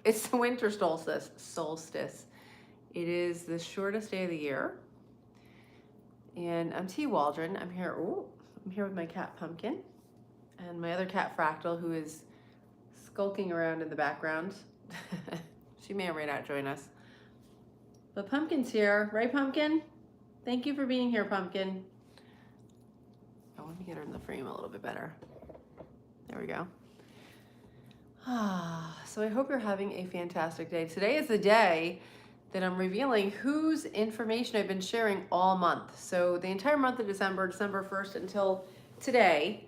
It's the winter solstice. It is the shortest day of the year. And I'm T. Waldron. I'm here with my cat Pumpkin and my other cat Fractal, who is skulking around in the background. She may or may not join us. But Pumpkin's here, right, Pumpkin? Thank you for being here, Pumpkin. Oh, let me get her in the frame a little bit better. There we go. So I hope you're having a fantastic day. Today is the day that I'm revealing whose information I've been sharing all month. So the entire month of December 1st until today,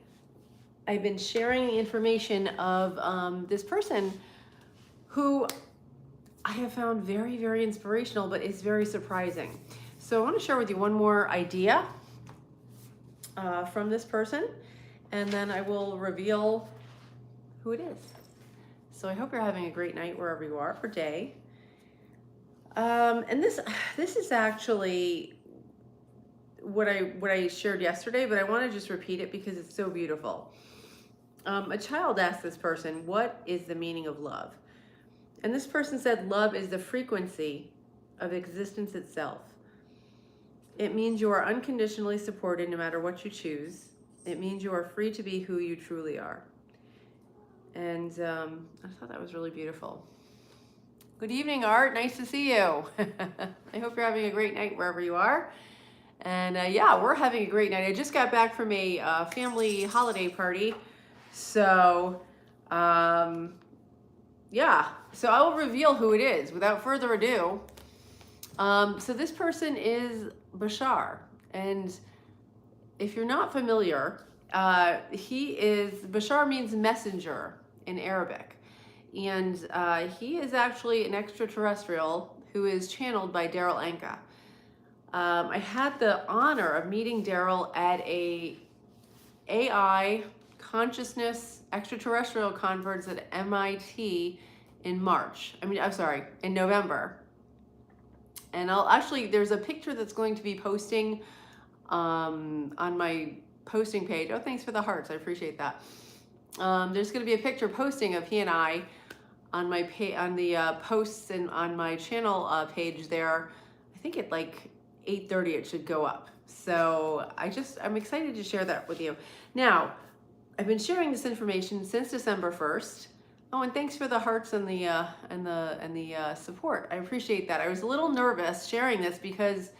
I've been sharing the information of this person who I have found very, very inspirational, but it's very surprising. So I want to share with you one more idea from this person, and then I will reveal who it is. So I hope you're having a great night wherever you are, or day. And this is actually what I shared yesterday, but I want to just repeat it because it's so beautiful. A child asked this person, "What is the meaning of love?" And this person said, "Love is the frequency of existence itself. It means you are unconditionally supported no matter what you choose. It means you are free to be who you truly are." And I thought that was really beautiful. Good evening, Art. Nice to see you. I hope you're having a great night wherever you are. And yeah, we're having a great night. I just got back from a family holiday party. So yeah, so I will reveal who it is without further ado. So this person is Bashar. And if you're not familiar, Bashar means messenger in Arabic. And he is actually an extraterrestrial who is channeled by Daryl Anka. I had the honor of meeting Daryl at a AI consciousness extraterrestrial conference at MIT in November. And there's a picture that's going to be posting on my posting page. Oh, thanks for the hearts. I appreciate that. There's going to be a picture posting of he and I on my on the posts and on my channel page there. I think at like 8:30 it should go up. So I'm excited to share that with you. Now, I've been sharing this information since December 1st. Oh, and thanks for the hearts and the support. I appreciate that. I was a little nervous sharing this because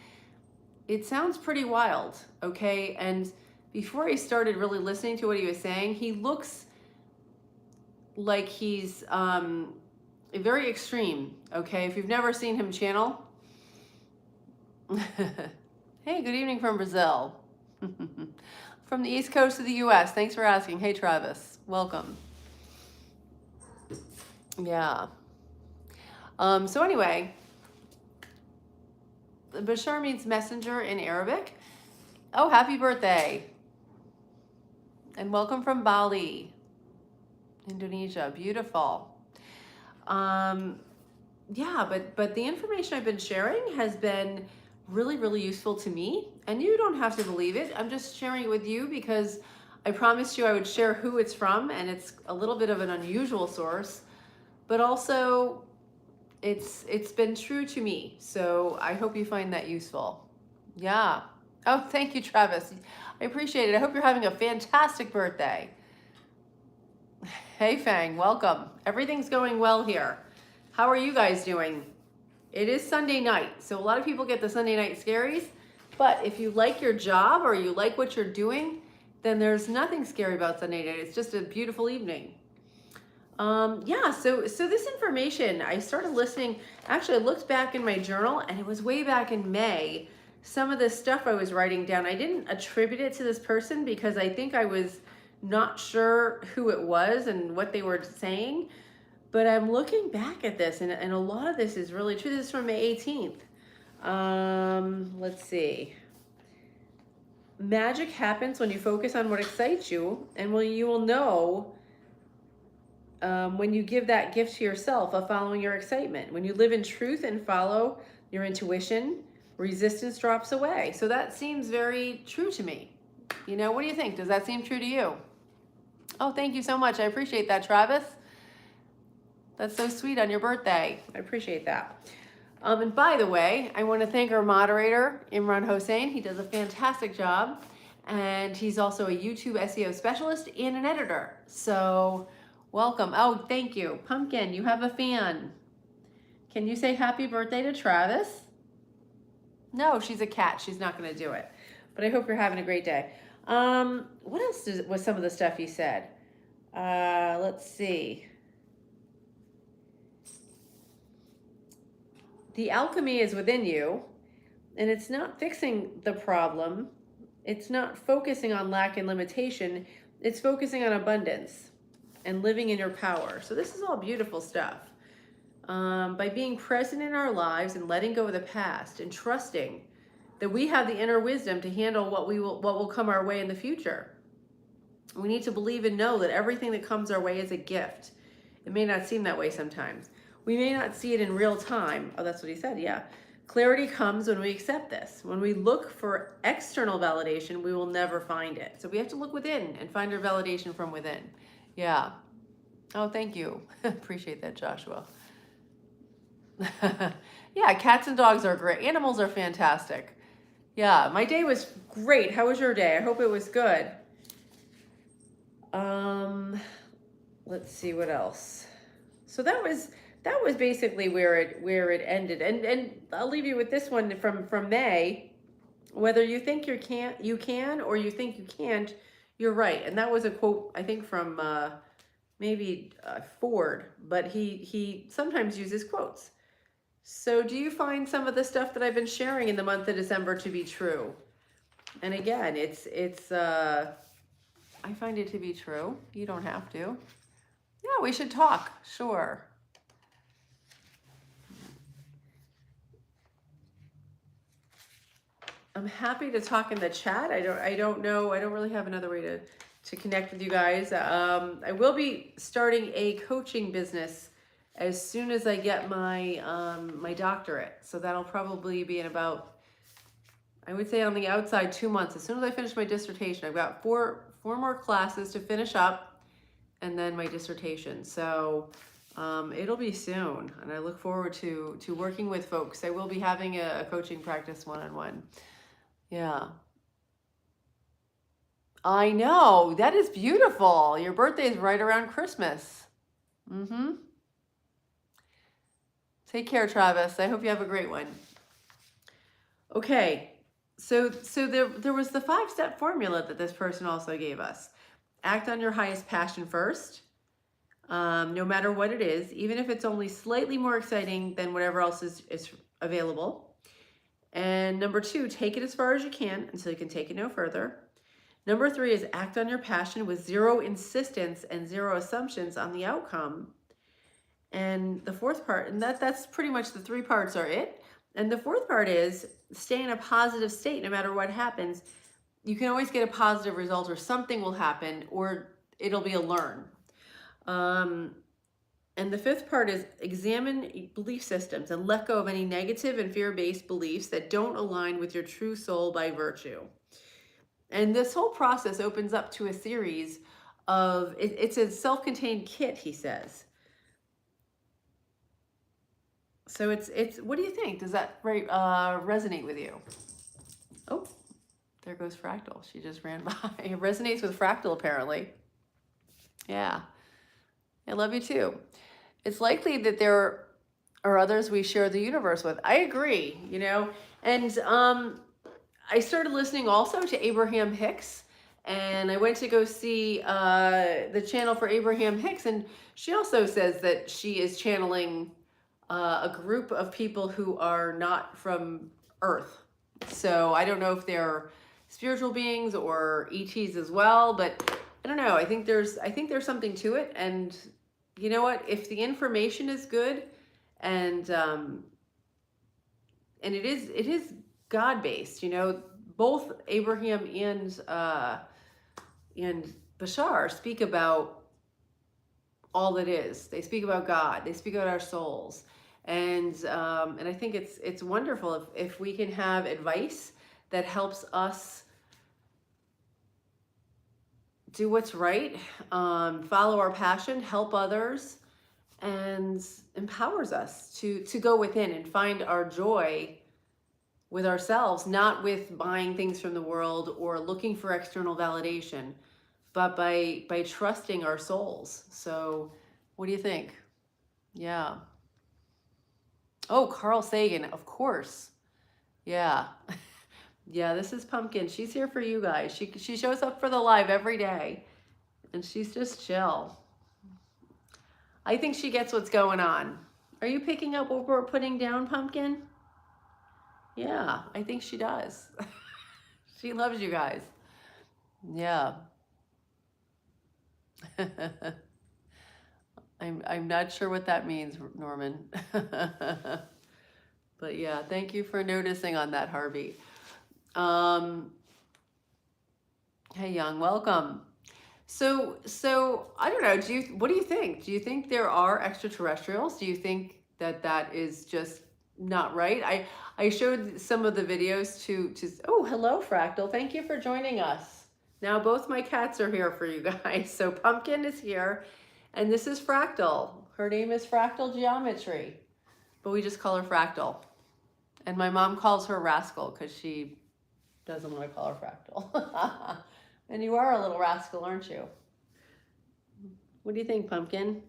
it sounds pretty wild, okay? And before I started really listening to what he was saying, he looks like he's very extreme, okay? If you've never seen him channel. Hey, good evening from Brazil. From the East Coast of the US. Thanks for asking. Hey, Travis. Welcome. Yeah. So anyway, Bashar means messenger in Arabic. Oh, happy birthday. And welcome from Bali, Indonesia. Beautiful. Yeah, but the information I've been sharing has been really, really useful to me. And you don't have to believe it. I'm just sharing it with you because I promised you I would share who it's from, and it's a little bit of an unusual source, but also it's been true to me. So I hope you find that useful. Yeah. Oh, thank you, Travis. I appreciate it. I hope you're having a fantastic birthday. Hey, Fang, welcome. Everything's going well here. How are you guys doing? It is Sunday night, so a lot of people get the Sunday night scaries, but if you like your job or you like what you're doing, then there's nothing scary about Sunday night. It's just a beautiful evening. Yeah, so this information, I started listening. Actually, I looked back in my journal, and it was way back in May. Some of the stuff I was writing down, I didn't attribute it to this person because I think I was not sure who it was and what they were saying. But I'm looking back at this, and a lot of this is really true. This is from May 18th. Let's see. Magic happens when you focus on what excites you, and you will know when you give that gift to yourself of following your excitement. When you live in truth and follow your intuition, resistance drops away. So that seems very true to me. You know, what do you think? Does that seem true to you? Oh, thank you so much. I appreciate that, Travis. That's so sweet on your birthday. I appreciate that. And by the way, I want to thank our moderator, Imran Hossain. He does a fantastic job. And he's also a YouTube SEO specialist and an editor. So welcome. Oh, thank you. Pumpkin, you have a fan. Can you say happy birthday to Travis? No, she's a cat. She's not going to do it. But I hope you're having a great day. What else was some of the stuff he said? Let's see. The alchemy is within you, and it's not fixing the problem. It's not focusing on lack and limitation. It's focusing on abundance and living in your power. So this is all beautiful stuff. By being present in our lives and letting go of the past and trusting that we have the inner wisdom to handle what will come our way in the future. We need to believe and know that everything that comes our way is a gift. It may not seem that way sometimes. We may not see it in real time. Oh, that's what he said, yeah. Clarity comes when we accept this. When we look for external validation, we will never find it. So we have to look within and find our validation from within. Yeah. Oh, thank you. Appreciate that, Joshua. Yeah, cats and dogs are great. Animals are fantastic. Yeah, my day was great. How was your day? I hope it was good. Let's see what else. So that was basically where it ended. And I'll leave you with this one from May. Whether you think you can or you think you can't, you're right. And that was a quote, I think, from maybe Ford, but he sometimes uses quotes. So do you find some of the stuff that I've been sharing in the month of December to be true? And again, it's I find it to be true. You don't have to. Yeah, we should talk. Sure. I'm happy to talk in the chat. I don't know. I don't really have another way to connect with you guys. I will be starting a coaching business as soon as I get my my doctorate. So that'll probably be in about, I would say on the outside, 2 months. As soon as I finish my dissertation, I've got four more classes to finish up, and then my dissertation. So it'll be soon, and I look forward to working with folks. I will be having a coaching practice one-on-one. Yeah. I know. That is beautiful. Your birthday is right around Christmas. Mm-hmm. Take care, Travis. I hope you have a great one. Okay. So there was the 5-step formula that this person also gave us. Act on your highest passion first, no matter what it is, even if it's only slightly more exciting than whatever else is available. And number 2, take it as far as you can until you can take it no further. Number 3 is act on your passion with zero insistence and zero assumptions on the outcome. And the 4th part, and that's pretty much the 3 parts are it. And the 4th part is stay in a positive state no matter what happens. You can always get a positive result, or something will happen, or it'll be a learn. And the 5th part is examine belief systems and let go of any negative and fear-based beliefs that don't align with your true soul by virtue. And this whole process opens up to a series of, it's a self-contained kit, he says. So it's what do you think? Does that resonate with you? Oh, there goes Fractal. She just ran by. It resonates with Fractal, apparently. Yeah. I love you too. It's likely that there are others we share the universe with. I agree, you know. And I started listening also to Abraham Hicks, and I went to go see the channel for Abraham Hicks, and she also says that she is channeling a group of people who are not from Earth. So I don't know if they're spiritual beings or ETs as well, but I don't know. I think there's something to it. And you know what? If the information is good, and it is God-based, you know, both Abraham and Bashar speak about all that is. They speak about God. They speak about our souls. And I think it's wonderful if we can have advice that helps us do what's right, follow our passion, help others, and empowers us to go within and find our joy with ourselves, not with buying things from the world or looking for external validation, but by trusting our souls. So what do you think? Yeah. Oh, Carl Sagan, of course. Yeah. Yeah, this is Pumpkin. She's here for you guys. She shows up for the live every day, and she's just chill. I think she gets what's going on. Are you picking up what we're putting down, Pumpkin? Yeah, I think she does. She loves you guys. Yeah. I'm not sure what that means, Norman. But yeah, thank you for noticing on that, Harvey. Hey, Young, welcome. So I don't know. What do you think? Do you think there are extraterrestrials? Do you think that is just not right? I showed some of the videos to. Oh, hello, Fractal. Thank you for joining us. Now both my cats are here for you guys. So Pumpkin is here, and this is Fractal. Her name is Fractal Geometry, but we just call her Fractal. And my mom calls her Rascal because she doesn't want to call her Fractal. And you are a little rascal, aren't you? What do you think, Pumpkin?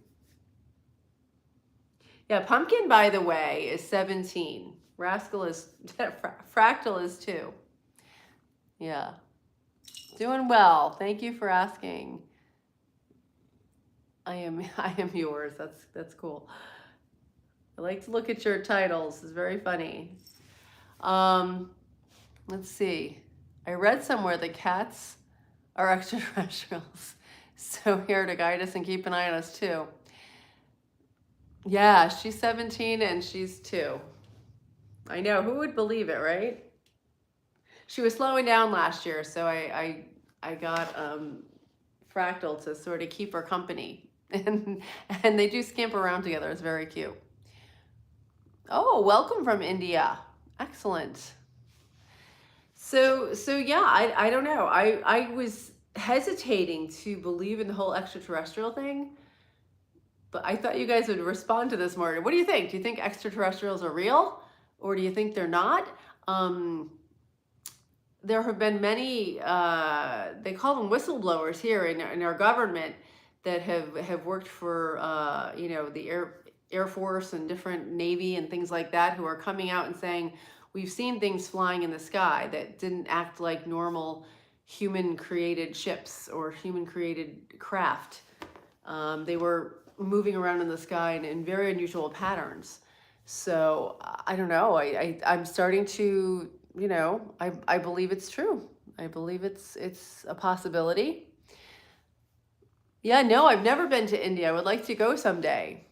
Yeah, Pumpkin, by the way, is 17. Rascal is, Fractal is 2. Yeah. Doing well. Thank you for asking. I am yours. That's cool. I like to look at your titles. It's very funny. Let's see. I read somewhere that cats are extraterrestrials. So here to guide us and keep an eye on us too. Yeah, she's 17 and she's 2. I know, who would believe it, right? She was slowing down last year, so I got Fractal to sort of keep her company. And they do scamper around together. It's very cute. Oh, welcome from India. Excellent. So yeah, I don't know. I was hesitating to believe in the whole extraterrestrial thing, but I thought you guys would respond to this more. What do you think? Do you think extraterrestrials are real, or do you think they're not? There have been many, they call them whistleblowers here in our government that have worked for, the Air Force and different Navy and things like that, who are coming out and saying, we've seen things flying in the sky that didn't act like normal human-created ships or human-created craft. They were moving around in the sky in very unusual patterns. So I don't know. I'm starting to, I believe it's true. I believe it's a possibility. Yeah, no, I've never been to India. I would like to go someday.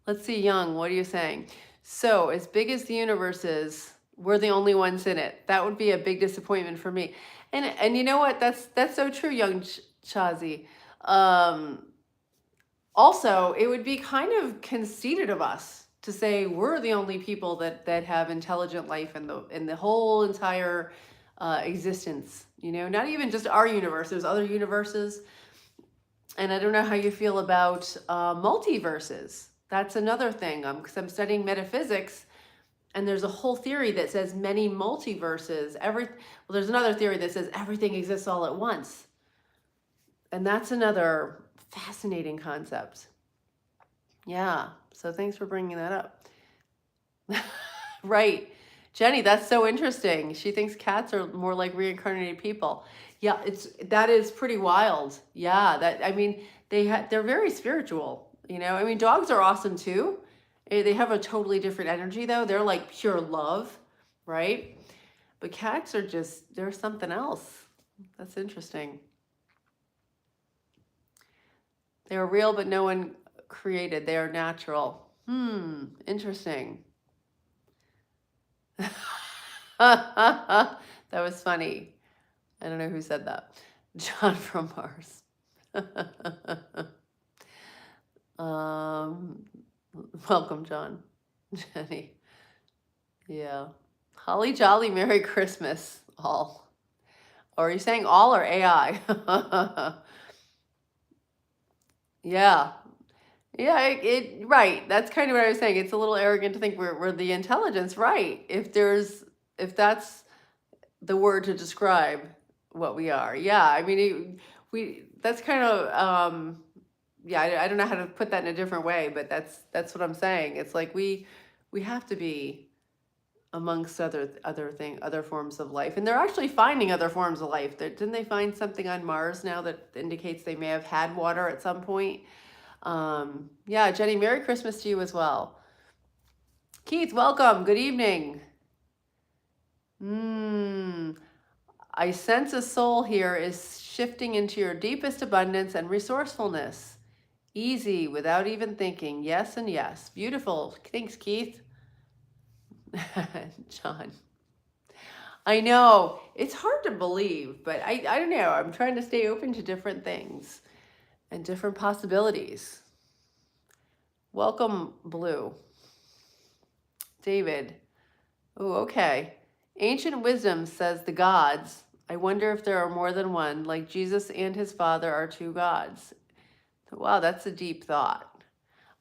Let's see, Young, what are you saying? So, as big as the universe is, we're the only ones in it. That would be a big disappointment for me. And you know what? That's so true, Young Chazi. Also, it would be kind of conceited of us to say we're the only people that have intelligent life in the whole entire existence. Not even just our universe. There's other universes, and I don't know how you feel about multiverses. That's another thing. Because I'm studying metaphysics, and there's a whole theory that says many multiverses. There's another theory that says everything exists all at once, and that's another fascinating concept. Yeah. So thanks for bringing that up. Right. Jenny, that's so interesting. She thinks cats are more like reincarnated people. Yeah, that is pretty wild. Yeah, they're very spiritual. Dogs are awesome too. They have a totally different energy though. They're like pure love, right? But cats are they're something else. That's interesting. They are real, but no one created. They are natural. Interesting. That was funny. I don't know who said that. John from Mars. Welcome, John. Jenny. Yeah. Holly Jolly, Merry Christmas, all. Or are you saying all or AI? Yeah. Yeah, right. That's kind of what I was saying. It's a little arrogant to think we're the intelligence, right? If that's the word to describe what we are. Yeah, I mean, we that's kind of yeah. I don't know how to put that in a different way, but that's what I'm saying. It's like we have to be amongst other forms of life, and they're actually finding other forms of life. Didn't they find something on Mars now that indicates they may have had water at some point? Yeah, Jenny, Merry Christmas to you as well. Keith, welcome. Good evening. I sense a soul here is shifting into your deepest abundance and resourcefulness. Easy, without even thinking. Yes and yes. Beautiful. Thanks, Keith. John. I know. It's hard to believe, but I don't know. I'm trying to stay open to different things and different possibilities. Welcome, Blue. David. Oh, okay. Ancient wisdom says the gods. I wonder if there are more than one, like Jesus and his father are two gods. Wow, that's a deep thought.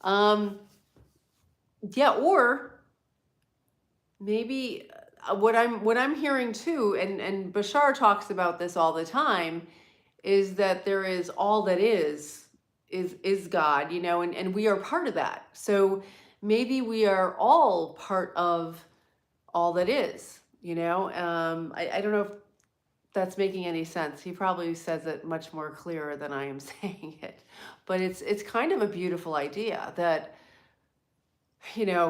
Yeah, or maybe what I'm hearing too, and Bashar talks about this all the time, is that there is all that is God, and we are part of that. So maybe we are all part of all that is, I don't know if that's making any sense. He probably says it much more clearer than I am saying it, but it's kind of a beautiful idea that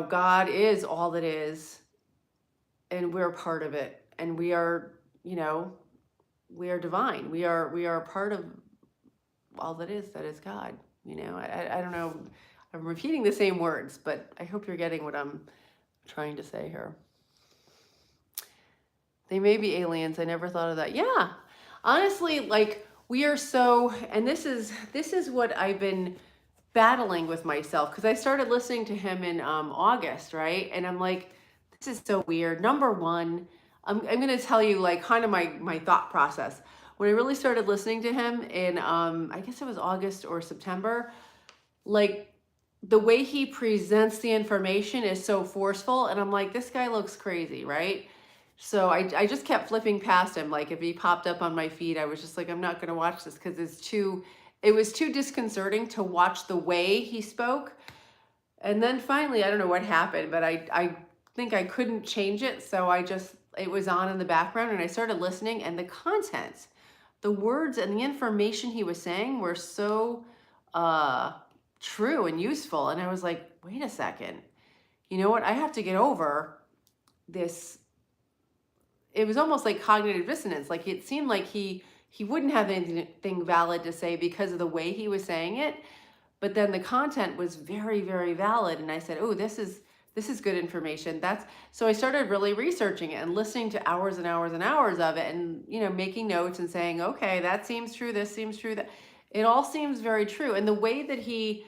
God is all that is, and we're part of it, and we are divine. We are part of all that is God. I don't know. I'm repeating the same words, but I hope you're getting what I'm trying to say here. They may be aliens. I never thought of that. Yeah. Honestly, like we are so, and this is what I've been battling with myself, because I started listening to him in August, right? And I'm like, this is so weird. Number one, I'm going to tell you like kind of my thought process. When I really started listening to him in I guess it was August or September, like the way he presents the information is so forceful, and I'm like, this guy looks crazy, right? So I just kept flipping past him. Like if he popped up on my feed, I was just like, I'm not going to watch this, because it was too disconcerting to watch the way he spoke. And then finally, I don't know what happened, but I think I couldn't change it. So it was on in the background, and I started listening, and the content, the words and the information he was saying were so true and useful. And I was like, wait a second, you know what? I have to get over this. It was almost like cognitive dissonance. Like it seemed like he wouldn't have anything valid to say because of the way he was saying it. But then the content was very, very valid. And I said, oh, this is good information. So I started really researching it and listening to hours and hours and hours of it, and making notes and saying, okay, that seems true, this seems true, that it all seems very true. And the way that he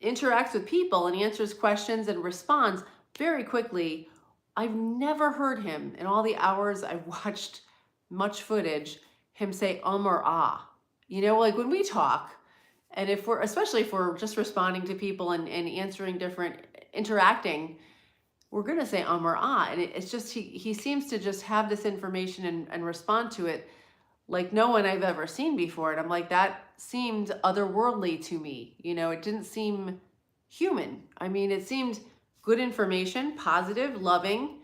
interacts with people and answers questions and responds very quickly, I've never heard him in all the hours I've watched much footage, him say or ah. Like when we talk, and especially if we're just responding to people and answering interacting, we're going to say or ah. And it's just, he seems to just have this information and respond to it like no one I've ever seen before. And I'm like, that seemed otherworldly to me. It didn't seem human. I mean, it seemed good information, positive, loving,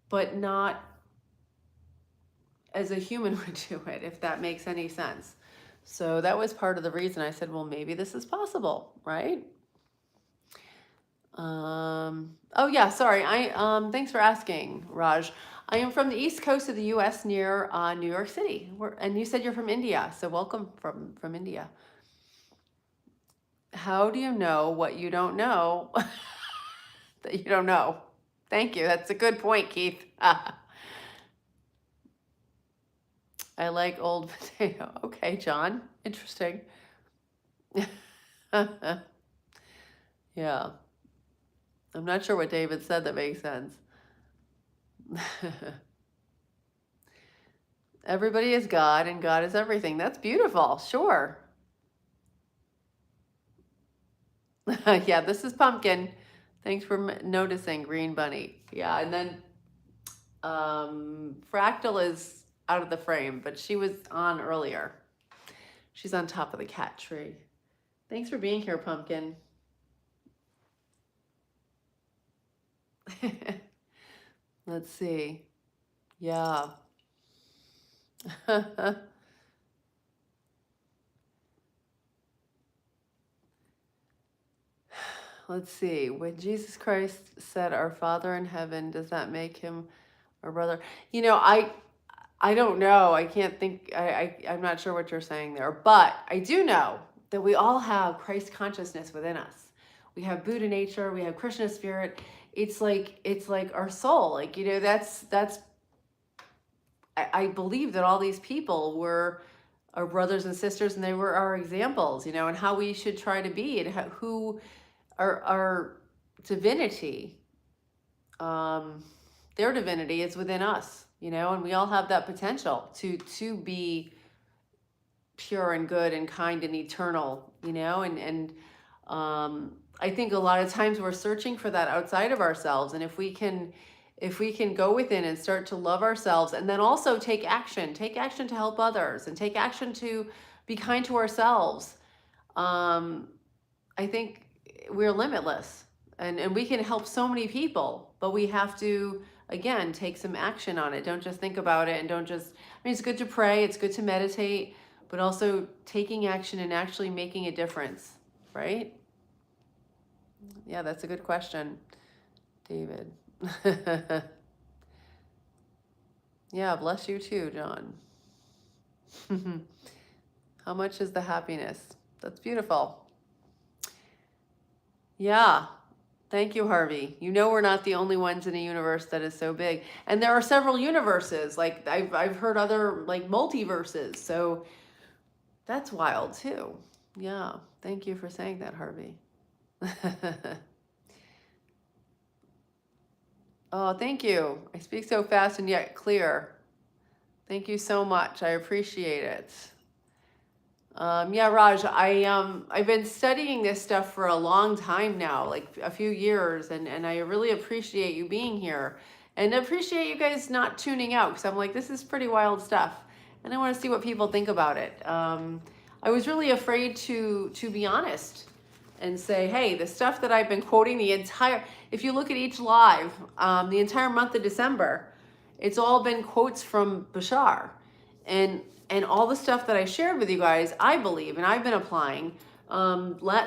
but not as a human would do it, if that makes any sense. So that was part of the reason I said, well, maybe this is possible, right? Oh yeah, sorry. Thanks for asking, Raj. I am from the East Coast of the U.S. near New York City. And you said you're from India, so welcome from India. How do you know what you don't know that you don't know? Thank you. That's a good point, Keith. I like old potato. Okay, John. Interesting. Yeah. I'm not sure what David said that makes sense. Everybody is God and God is everything. That's beautiful. Sure. Yeah, this is Pumpkin. Thanks for noticing, Green Bunny. Yeah, and then Fractal is out of the frame, but she was on earlier. She's on top of the cat tree. Thanks for being here, Pumpkin. Let's see. Yeah. Let's see. When Jesus Christ said, "Our Father in heaven," does that make him our brother? You know, I don't know. I can't think. I'm not sure what you're saying there, but I do know that we all have Christ consciousness within us. We have Buddha nature. We have Krishna spirit. It's like our soul. Like, you know, that's. I believe that all these people were our brothers and sisters, and they were our examples. You know, and how we should try to be, and who our divinity, their divinity is within us, you know, and we all have that potential to be pure and good and kind and eternal, you know, and I think a lot of times we're searching for that outside of ourselves, and if we can go within and start to love ourselves, and then also take action to help others, and take action to be kind to ourselves, I think we're limitless, and we can help so many people, but we have to, again, take some action on it. Don't just think about it, and don't just, I mean, it's good to pray, it's good to meditate, but also taking action and actually making a difference, right? Yeah, that's a good question, David. Yeah, bless you too, John. How much is the happiness? That's beautiful. Yeah. Thank you, Harvey. You know, we're not the only ones in a universe that is so big. And there are several universes. Like I've heard other, like, multiverses. So that's wild too. Yeah. Thank you for saying that, Harvey. Oh, thank you. I speak so fast and yet clear. Thank you so much. I appreciate it. Yeah, Raj, I've been studying this stuff for a long time now, like a few years, and I really appreciate you being here, and appreciate you guys not tuning out, because I'm like, this is pretty wild stuff, and I want to see what people think about it. I was really afraid to be honest and say, hey, the stuff that I've been quoting if you look at each live, the entire month of December, it's all been quotes from Bashar. And all the stuff that I shared with you guys, I believe, and I've been applying.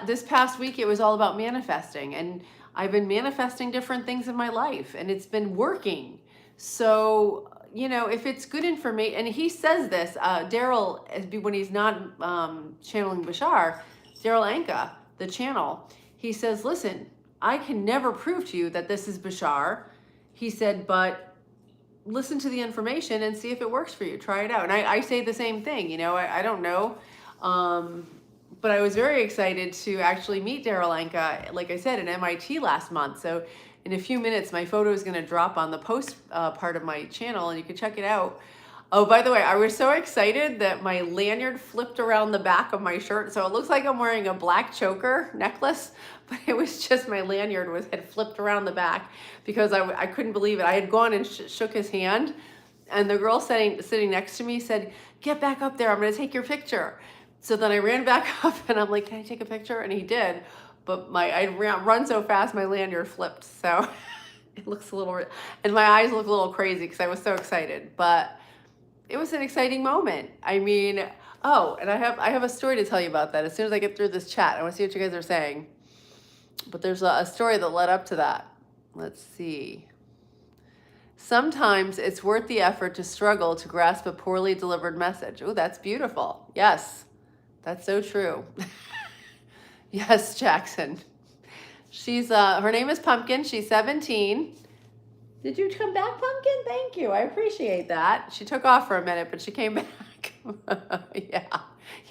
This past week, it was all about manifesting, and I've been manifesting different things in my life, and it's been working. So, you know, if it's good information, and he says this, Daryl, when he's not channeling Bashar, Daryl Anka, the channel, he says, listen, I can never prove to you that this is Bashar. He said, but listen to the information and see if it works for you. Try it out. And I say the same thing, you know, I don't know. But I was very excited to actually meet Daryl Anka, like I said, at MIT last month. So in a few minutes, my photo is going to drop on the post part of my channel, and you can check it out. Oh, by the way, I was so excited that my lanyard flipped around the back of my shirt. So it looks like I'm wearing a black choker necklace, but it was just my lanyard had flipped around the back, because I couldn't believe it. I had gone and shook his hand, and the girl sitting next to me said, get back up there, I'm going to take your picture. So then I ran back up, and I'm like, can I take a picture? And he did, but I run so fast, my lanyard flipped. So it looks a little, and my eyes look a little crazy because I was so excited, but it was an exciting moment. I mean, oh, and I have a story to tell you about that as soon as I get through this chat. I want to see what you guys are saying. But there's a story that led up to that. Let's see. Sometimes it's worth the effort to struggle to grasp a poorly delivered message. Oh, that's beautiful. Yes, that's so true. Yes, Jackson. She's her name is Pumpkin. She's 17. Did you come back, Pumpkin? Thank you. I appreciate that. She took off for a minute, but she came back. Yeah,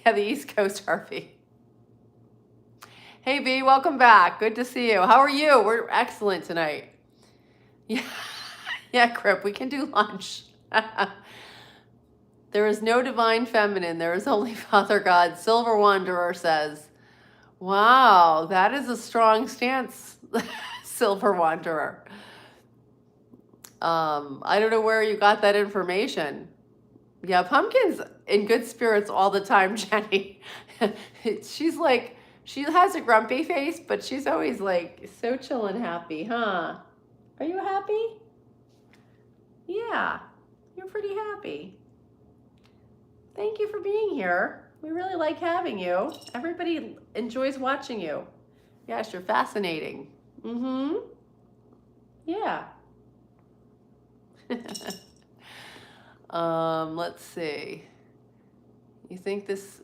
the East Coast Harvey. Hey, B, welcome back. Good to see you. How are you? We're excellent tonight. Yeah, yeah, Crip, we can do lunch. There is no divine feminine. There is only Father God. Silver Wanderer says, Wow, that is a strong stance, Silver Wanderer. I don't know where you got that information. Yeah, Pumpkin's in good spirits all the time, Jenny. She's like, she has a grumpy face, but she's always like so chill and happy, huh? Are you happy? Yeah, you're pretty happy. Thank you for being here. We really like having you. Everybody enjoys watching you. Yes, you're fascinating. Mm-hmm. Yeah. Let's see. You think this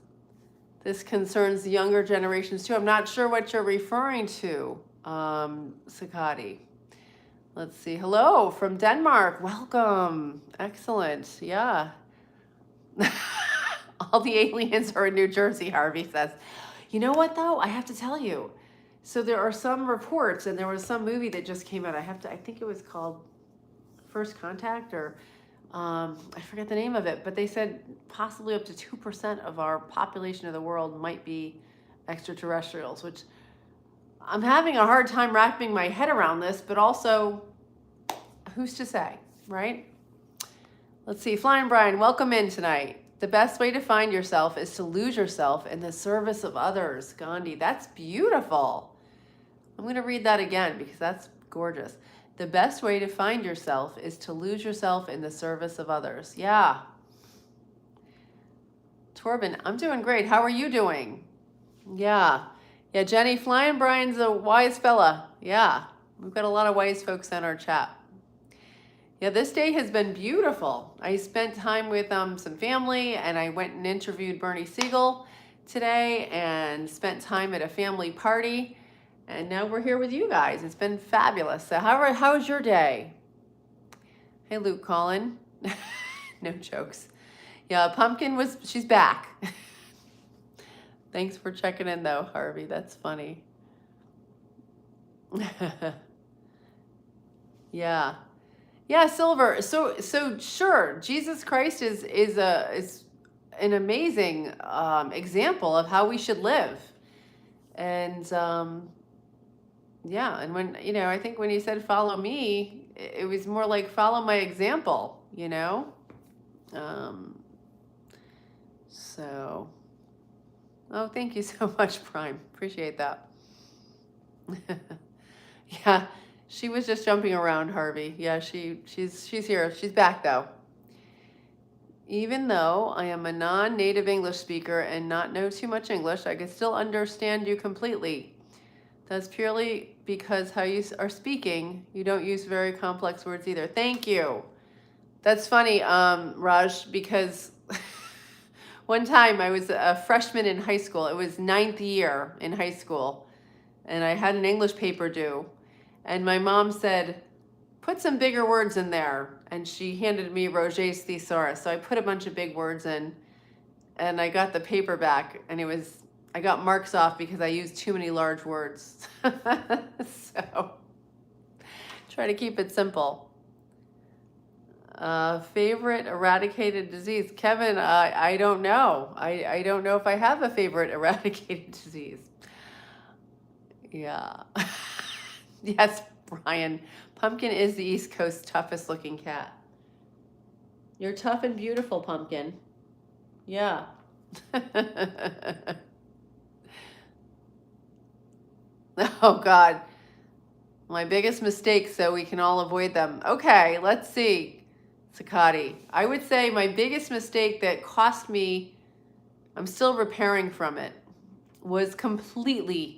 concerns the younger generations too? I'm not sure what you're referring to, Sakati. Let's see. Hello from Denmark. Welcome. Excellent. Yeah. All the aliens are in New Jersey, Harvey says. You know what though? I have to tell you. So there are some reports, and there was some movie that just came out. I think it was called First Contact, or I forget the name of it, but they said possibly up to 2% of our population of the world might be extraterrestrials, which I'm having a hard time wrapping my head around this, but also, who's to say, right? Let's see. Flying Brian, welcome in tonight. The best way to find yourself is to lose yourself in the service of others. Gandhi, that's beautiful. I'm going to read that again because that's gorgeous. The best way to find yourself is to lose yourself in the service of others. Yeah. Torben, I'm doing great. How are you doing? Yeah. Yeah, Jenny, Flying Brian's a wise fella. Yeah. We've got a lot of wise folks in our chat. Yeah, this day has been beautiful. I spent time with some family, and I went and interviewed Bernie Siegel today and spent time at a family party. And now we're here with you guys. It's been fabulous. So how's your day? Hey, Luke Collin. No jokes. Yeah, Pumpkin she's back. Thanks for checking in though, Harvey. That's funny. Yeah. Yeah, Silver. So sure, Jesus Christ is an amazing example of how we should live. And yeah, and when I think when he said follow me, it was more like follow my example, So oh, thank you so much, Prime. Appreciate that. Yeah, she was just jumping around, Harvey. Yeah, she's here. She's back though. Even though I am a non-native English speaker and not know too much English, I can still understand you completely. That's purely because how you are speaking, you don't use very complex words either. Thank you. That's funny, Raj, because one time I was a freshman in high school. It was 9th year in high school, and I had an English paper due. And my mom said, put some bigger words in there. And she handed me Roget's Thesaurus. So I put a bunch of big words in, and I got the paper back, and I got marks off because I used too many large words. So try to keep it simple. Favorite eradicated disease? Kevin, I don't know. I don't know if I have a favorite eradicated disease. Yeah. Yes, Brian. Pumpkin is the East Coast's toughest looking cat. You're tough and beautiful, Pumpkin. Yeah. Oh, God. My biggest mistakes so we can all avoid them. Okay, let's see. Sakati. I would say my biggest mistake that cost me, I'm still repairing from it, was completely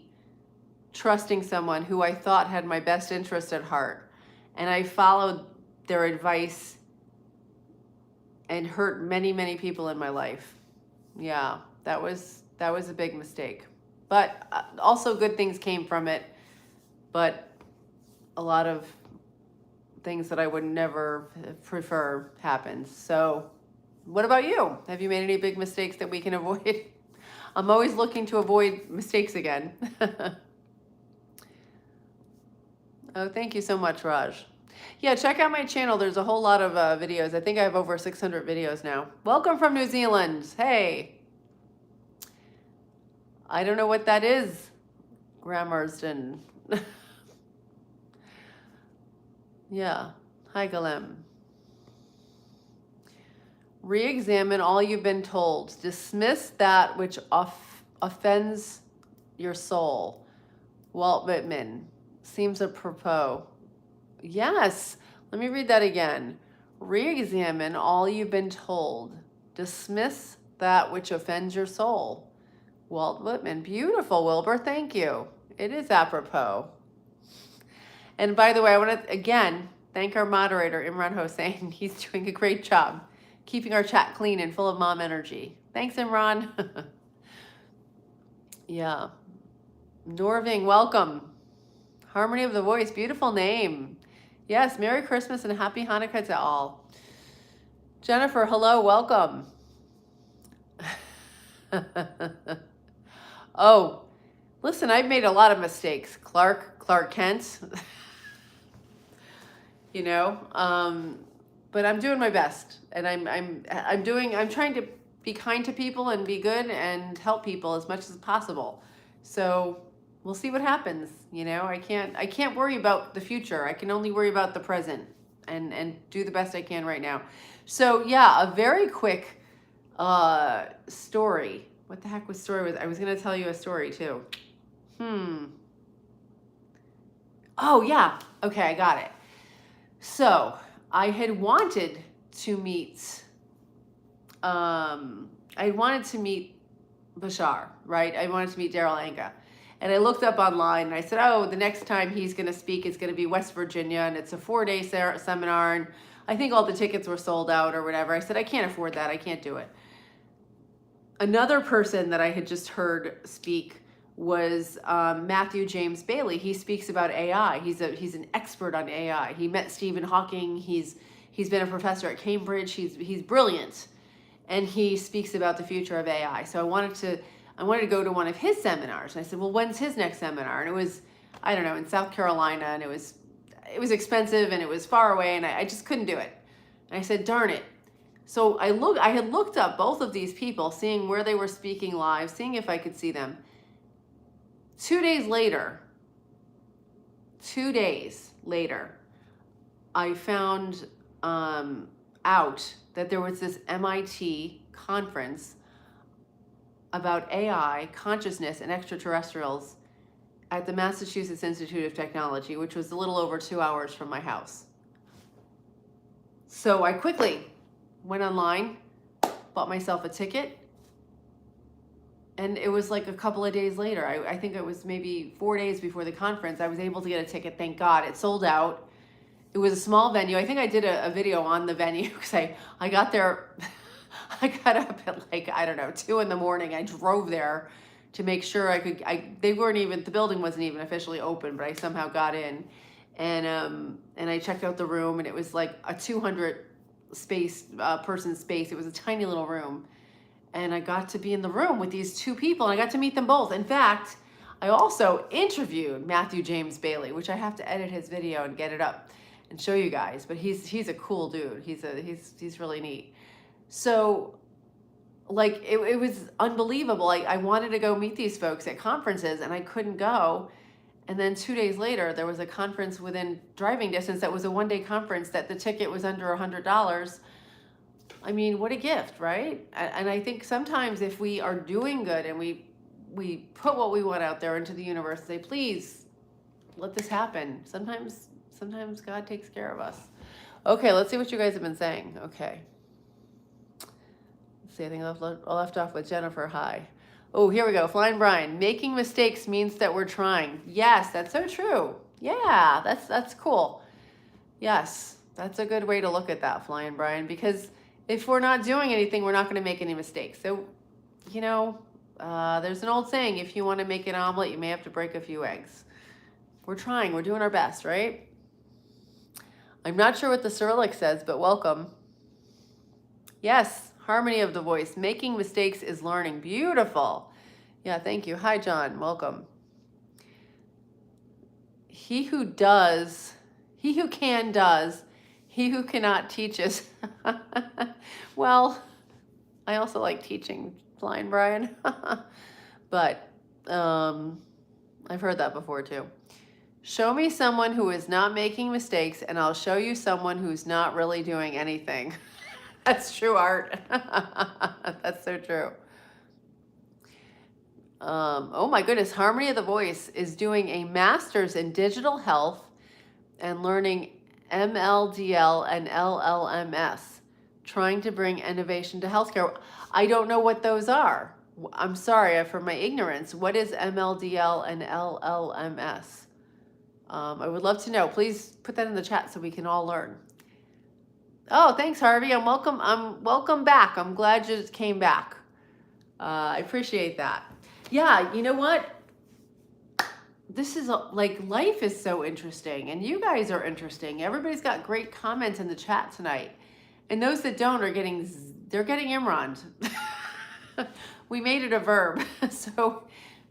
trusting someone who I thought had my best interest at heart. And I followed their advice and hurt many, many people in my life. Yeah, that was a big mistake. But also good things came from it. But a lot of things that I would never prefer happened. So what about you? Have you made any big mistakes that we can avoid? I'm always looking to avoid mistakes again. Oh, thank you so much, Raj. Yeah, check out my channel. There's a whole lot of videos. I think I have over 600 videos now. Welcome from New Zealand. Hey. I don't know what that is, Gramarsden. Yeah. Hi, Galem. Re-examine all you've been told. Dismiss that which offends your soul. Walt Whitman. Seems apropos. Yes. Let me read that again. Re-examine all you've been told. Dismiss that which offends your soul. Walt Whitman. Beautiful, Wilbur. Thank you. It is apropos. And by the way, I want to, again, thank our moderator, Imran Hossain. He's doing a great job keeping our chat clean and full of mom energy. Thanks, Imran. Yeah. Norving, welcome. Harmony of the Voice, beautiful name. Yes, Merry Christmas and Happy Hanukkah to all. Jennifer, hello, welcome. Oh, listen, I've made a lot of mistakes. Clark Kent. You know, but I'm doing my best, and I'm trying to be kind to people and be good and help people as much as possible. So we'll see what happens. You know, I can't worry about the future. I can only worry about the present and do the best I can right now. So yeah, a very quick story. What the heck was story was? I was gonna tell you a story too. Oh yeah. Okay, I got it. So I had wanted to meet, Bashar, right? I wanted to meet Daryl Anka. And I looked up online and I said, oh, the next time he's going to speak is going to be West Virginia. And it's a 4-day seminar. And I think all the tickets were sold out or whatever. I said, I can't afford that. I can't do it. Another person that I had just heard speak was Matthew James Bailey. He speaks about AI. He's an expert on AI. He met Stephen Hawking. He's been a professor at Cambridge. He's brilliant, and he speaks about the future of AI. So I wanted to go to one of his seminars. And I said, well, when's his next seminar? And it was, I don't know, in South Carolina, and it was expensive and it was far away, and I just couldn't do it. And I said, darn it. So I had looked up both of these people, seeing where they were speaking live, seeing if I could see them. 2 days later, I found out that there was this MIT conference about AI, consciousness, and extraterrestrials at the Massachusetts Institute of Technology, which was a little over 2 hours from my house. So I quickly went online, bought myself a ticket, and it was like a couple of days later. I think it was maybe 4 days before the conference, I was able to get a ticket. Thank God. It sold out. It was a small venue. I think I did a video on the venue because I got there. I got up at like, I don't know, 2 in the morning. I drove there to make sure I could, they weren't even, the building wasn't even officially open, but I somehow got in, and I checked out the room, and it was like a 200 person space. It was a tiny little room. And I got to be in the room with these 2 people, and I got to meet them both. In fact, I also interviewed Matthew James Bailey, which I have to edit his video and get it up and show you guys. But he's a cool dude. He's really neat. So, like, it was unbelievable. I wanted to go meet these folks at conferences, and I couldn't go. And then 2 days later, there was a conference within driving distance that was a 1-day conference that the ticket was under $100. I mean, what a gift, right? And I think sometimes if we are doing good and we put what we want out there into the universe, say, please let this happen. Sometimes God takes care of us. Okay, let's see what you guys have been saying. Okay. Let's see, I think I left off with Jennifer. Hi. Oh, here we go. Flying Brian. Making mistakes means that we're trying. Yes, that's so true. Yeah, that's cool. Yes, that's a good way to look at that, Flying Brian, because if we're not doing anything, we're not going to make any mistakes. So, you know, there's an old saying, if you want to make an omelet, you may have to break a few eggs. We're trying. We're doing our best, right? I'm not sure what the Cyrillic says, but welcome. Yes, harmony of the voice. Making mistakes is learning. Beautiful. Yeah, thank you. Hi, John. Welcome. He who can does. He who cannot teaches. Well, I also like teaching, Flying Brian. But I've heard that before too. Show me someone who is not making mistakes, and I'll show you someone who's not really doing anything. That's true, Art. That's so true. Oh my goodness, Harmony of the Voice is doing a master's in digital health and learning MLDL and LLMS, trying to bring innovation to healthcare. I don't know what those are. I'm sorry for my ignorance. What is MLDL and LLMS? I would love to know. Please put that in the chat so we can all learn. Oh, thanks, Harvey. I'm welcome back. I'm glad you just came back. I appreciate that. Yeah, you know what? This is like, life is so interesting, and you guys are interesting. Everybody's got great comments in the chat tonight, and those that don't are getting Imran. We made it a verb. So,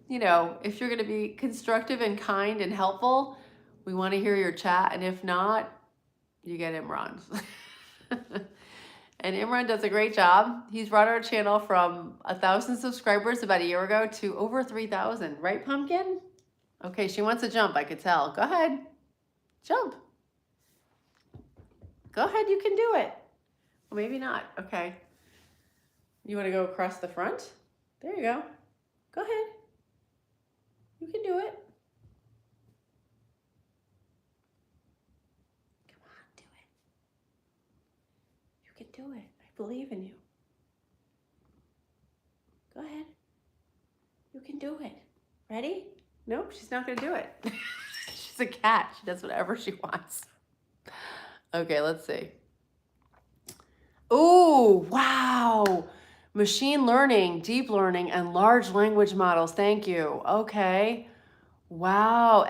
you know, if you're going to be constructive and kind and helpful, we want to hear your chat, and if not, you get Imran. And Imran does a great job. He's brought our channel from 1,000 subscribers about a year ago to over 3,000. Right, Pumpkin? Okay, she wants to jump, I could tell. Go ahead. Jump. Go ahead, you can do it. Well, maybe not. Okay. You want to go across the front? There you go. Go ahead. You can do it. Come on, do it. You can do it. I believe in you. Go ahead. You can do it. Ready? Nope, she's not going to do it. She's a cat. She does whatever she wants. Okay, let's see. Oh, wow. Machine learning, deep learning, and large language models. Thank you. Okay. Wow.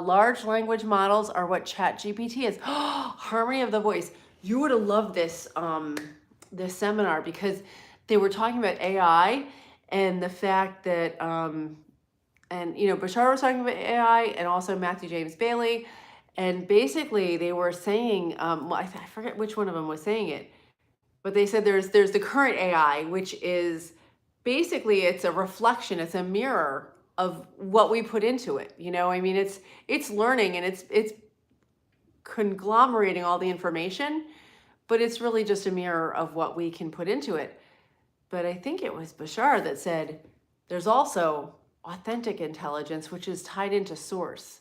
Large language models are what ChatGPT is. Harmony of the Voice. You would have loved this seminar, because they were talking about AI and the fact that and you know, Bashar was talking about AI, and also Matthew James Bailey, and basically they were saying, well, I forget which one of them was saying it, but they said there's the current AI, which is basically, it's a reflection, it's a mirror of what we put into it. You know, I mean, it's learning, and it's conglomerating all the information, but it's really just a mirror of what we can put into it. But I think it was Bashar that said there's also authentic intelligence, which is tied into source.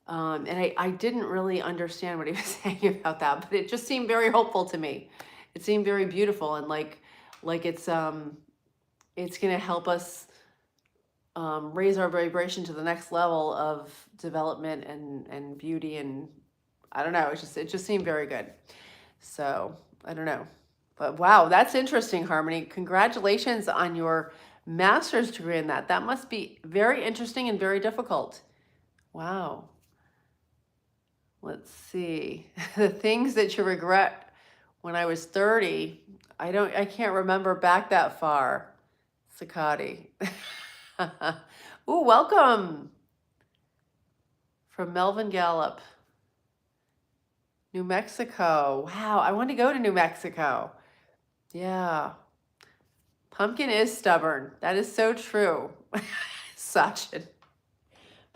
And I didn't really understand what he was saying about that, but it just seemed very hopeful to me. It seemed very beautiful, and like it's going to help us raise our vibration to the next level of development and beauty, and I don't know, it just seemed very good. So I don't know, but wow, that's interesting, Harmony. Congratulations on your master's degree in that. That must be very interesting and very difficult. Wow. Let's see. The things that you regret when I was 30. I can't remember back that far. Sakati. Ooh, welcome from Melvin Gallup. New Mexico. Wow, I want to go to New Mexico. Yeah. Pumpkin is stubborn. That is so true. Sachin.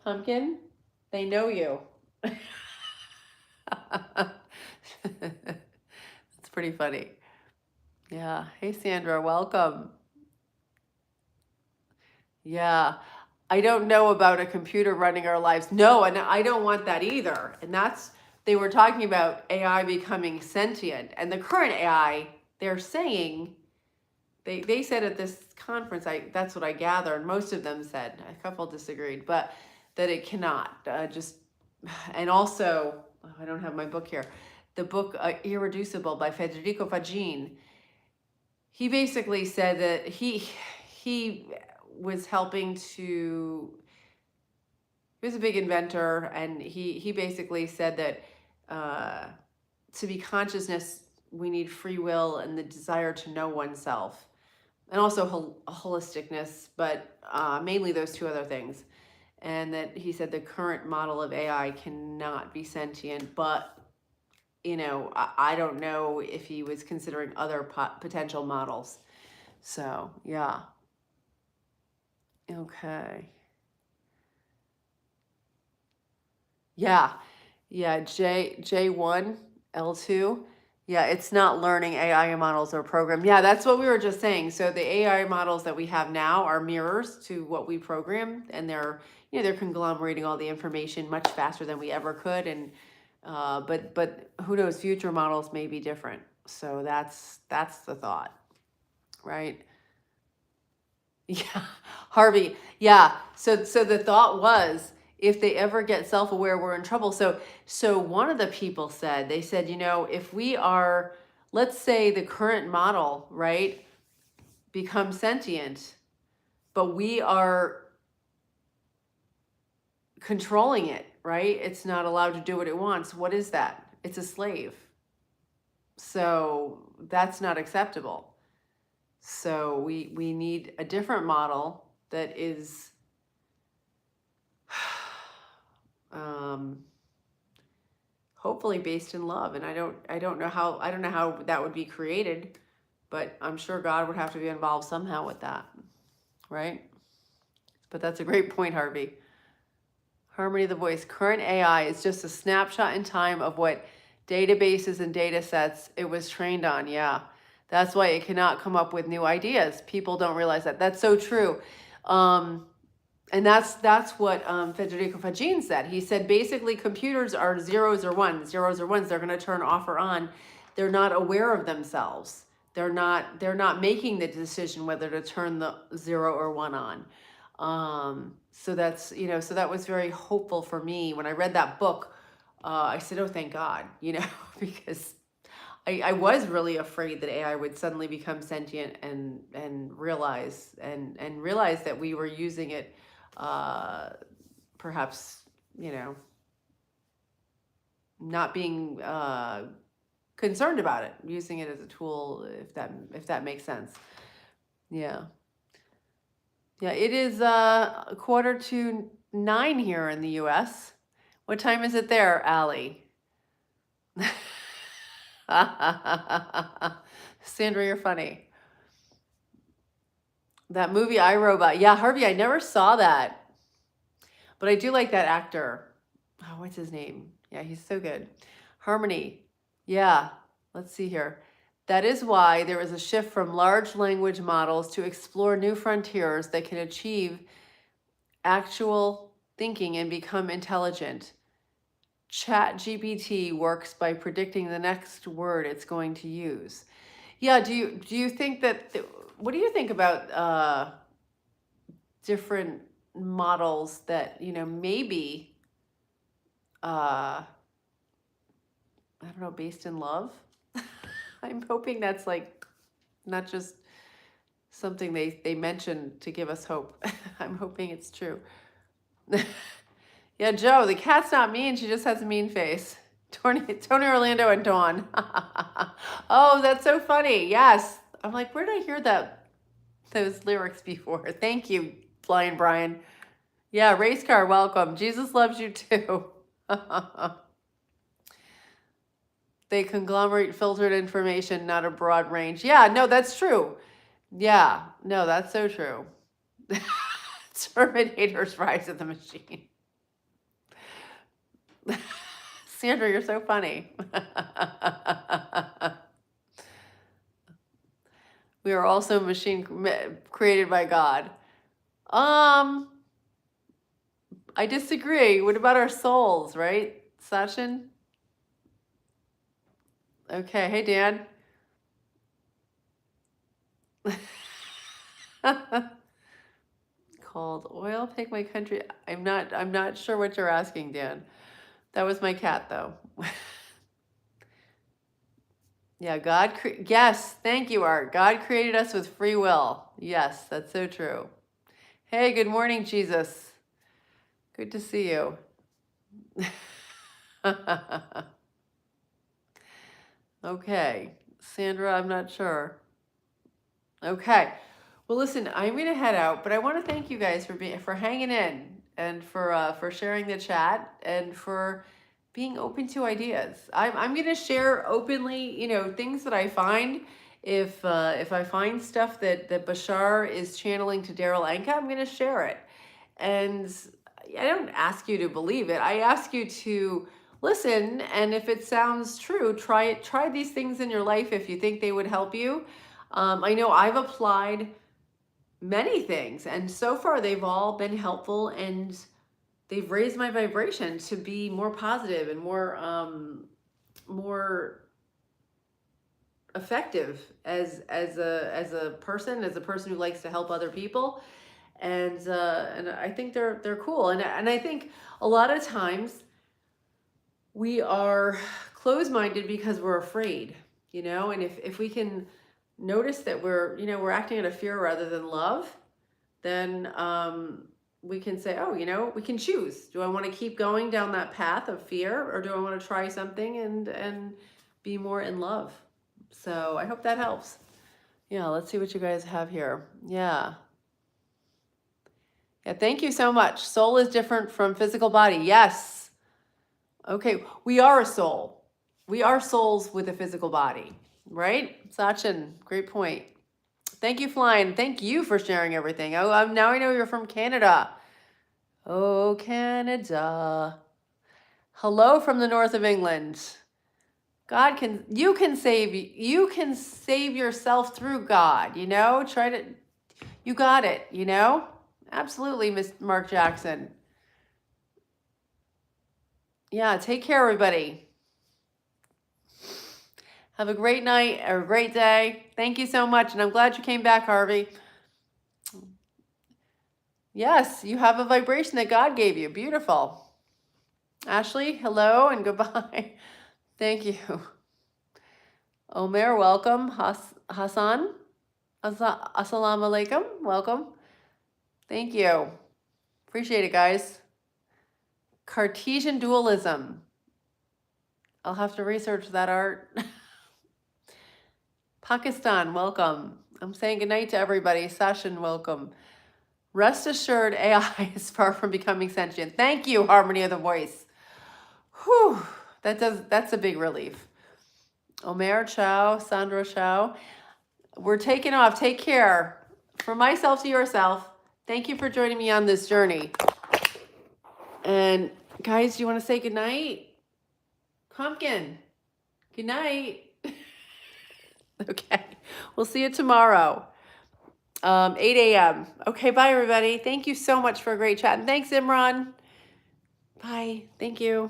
Pumpkin, they know you. It's pretty funny. Yeah. Hey, Sandra, welcome. Yeah. I don't know about a computer running our lives. No, and I don't want that either. And they were talking about AI becoming sentient. And the current AI, they're saying, they said at this conference, that's what I gathered, most of them said, a couple disagreed, but that it cannot. And also, I don't have my book here, the book Irreducible by Federico Faggin. He basically said that he was helping to, he was a big inventor, and he basically said that to be consciousness, we need free will and the desire to know oneself, and also holisticness, but mainly those two other things. And that he said the current model of AI cannot be sentient, but you know, I don't know if he was considering other potential models. So yeah. Okay. Yeah. Yeah, J1, L2. Yeah, it's not learning AI models or program. Yeah, that's what we were just saying. So the AI models that we have now are mirrors to what we programmed, and they're conglomerating all the information much faster than we ever could. And but who knows, future models may be different. So that's the thought, right? Yeah, Harvey. Yeah. So the thought was, if they ever get self-aware, we're in trouble. So one of the people said, they said, if we are, let's say the current model, right, becomes sentient, but we are controlling it, right? It's not allowed to do what it wants. What is that? It's a slave. So that's not acceptable. So we need a different model that is um, hopefully based in love. And I don't know how that would be created, but I'm sure God would have to be involved somehow with that, right? But that's a great point, Harvey. Harmony of the voice. Current AI is just a snapshot in time of what databases and data sets it was trained on. Yeah. That's why it cannot come up with new ideas. People don't realize that. That's so true. Um, And that's what Federico Fagin said. He said basically computers are zeros or ones. Zeros or ones. They're going to turn off or on. They're not aware of themselves. They're not making the decision whether to turn the zero or one on. So so that was very hopeful for me when I read that book. I said, oh, thank God, because I was really afraid that AI would suddenly become sentient and realize that we were using it, uh, perhaps, not being concerned about it, using it as a tool, if that makes sense. Yeah, yeah. It is a 8:45 here in the U.S. What time is it there, Allie? Sandra, you're funny. That movie I, Robot. Yeah, Harvey, I never saw that, but I do like that actor. Oh, what's his name? Yeah, he's so good. Harmony. Yeah, let's see here. That is why there is a shift from large language models to explore new frontiers that can achieve actual thinking and become intelligent. Chat GPT works by predicting the next word it's going to use. Yeah, do you think that what do you think about different models that, maybe I don't know, based in love? I'm hoping that's like not just something they mention to give us hope. I'm hoping it's true. Yeah, Joe, the cat's not mean, she just has a mean face. Tony Orlando and Dawn. Oh, that's so funny. Yes. I'm like, where did I hear those lyrics before? Thank you, Flying Brian. Yeah, race car, welcome. Jesus loves you too. They conglomerate filtered information, not a broad range. Yeah, no, that's true. Yeah, no, that's so true. Terminator's Rise of the Machine. Sandra, you're so funny. We are also created by God. Um, I disagree. What about our souls, right, Sachin? Okay, hey Dan. Called oil pick my country. I'm not sure what you're asking, Dan. That was my cat though. Yeah, yes, thank you, Art. God created us with free will. Yes, that's so true. Hey, good morning, Jesus. Good to see you. Okay, Sandra, I'm not sure. Okay. Well, listen, I'm gonna head out, but I want to thank you guys for hanging in and for sharing the chat and for being open to ideas. I'm gonna share openly, things that I find, if I find stuff that Bashar is channeling to Daryl Anka, I'm going to share it. And I don't ask you to believe it. I ask you to listen, and if it sounds true, try it. Try these things in your life if you think they would help you. I know I've applied many things, and so far they've all been helpful, and they've raised my vibration to be more positive and more effective as a person who likes to help other people. And I think they're cool. And I think a lot of times we are closed-minded because we're afraid, and if we can notice that we're acting out of fear rather than love, then we can say, oh, we can choose. Do I want to keep going down that path of fear, or do I want to try something and be more in love? So I hope that helps. Yeah, let's see what you guys have here. Yeah. Yeah, thank you so much. Soul is different from physical body. Yes. Okay, we are a soul. We are souls with a physical body, right? Sachin, great point. Thank you, Flying. Thank you for sharing everything. Oh, now I know you're from Canada. Oh, Canada. Hello from the north of England. You can save yourself through God, you got it, Absolutely, Miss Mark Jackson. Yeah, take care, everybody. Have a great night or a great day. Thank you so much, and I'm glad you came back, Harvey. Yes, you have a vibration that God gave you. Beautiful. Ashley, hello and goodbye. Thank you. Omer, welcome. Hassan, assalamu alaikum. Welcome. Thank you. Appreciate it, guys. Cartesian dualism. I'll have to research that art. Pakistan, welcome. I'm saying goodnight to everybody. Session, welcome. Rest assured, AI is far from becoming sentient. Thank you, Harmony of the Voice. Whew, that's a big relief. Omer Chow, Sandra Chow. We're taking off. Take care. From myself to yourself. Thank you for joining me on this journey. And guys, do you want to say goodnight? Pumpkin, good night. Okay, we'll see you tomorrow, 8 a.m. Okay, bye, everybody. Thank you so much for a great chat. And thanks, Imran. Bye. Thank you.